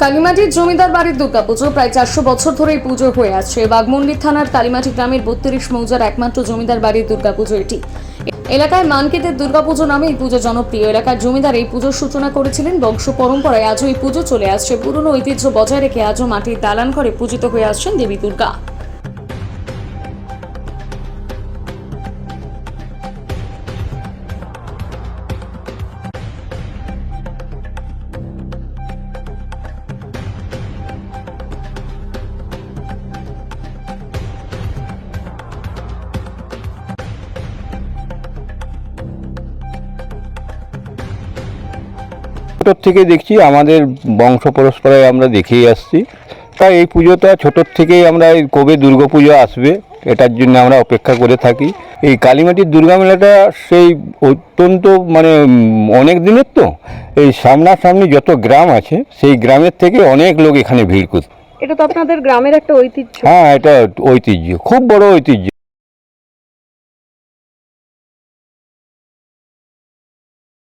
কালীমাটির জমিদার বাড়ির দুর্গাপুজো প্রায় 400 বছর ধরে এই পুজো হয়ে আসছে। বাগমুন্ডি থানার কালীমাটি গ্রামের 32 মৌজার একমাত্র জমিদার বাড়ির দুর্গাপুজো এটি। এলাকায় মানকেতের দুর্গাপুজো নামে এই পুজো জনপ্রিয়। এলাকার জমিদার এই পুজোর সূচনা করেছিলেন। বংশ পরম্পরায় আজও এই পুজো চলে আসছে। পুরনো ঐতিহ্য বজায় রেখে আজও মাটির দালান ঘরে পূজিত হয়ে আসছেন দেবী দুর্গা। ছোটোর থেকে দেখছি, আমাদের বংশ পরম্পরায় আমরা দেখেই আসছি। তাই এই পুজোটা ছোটোর থেকেই আমরা এই কবে দুর্গা পুজো আসবে এটার জন্য আমরা অপেক্ষা করে থাকি। এই কালীমাটির দুর্গা মেলাটা সেই অত্যন্ত অনেক দিনের তো, এই সামনাসামনি যত গ্রাম আছে সেই গ্রামের থেকে অনেক লোক এখানে ভিড় করছে। এটা তো আপনাদের গ্রামের একটা ঐতিহ্য। হ্যাঁ, এটা ঐতিহ্য, খুব বড় ঐতিহ্য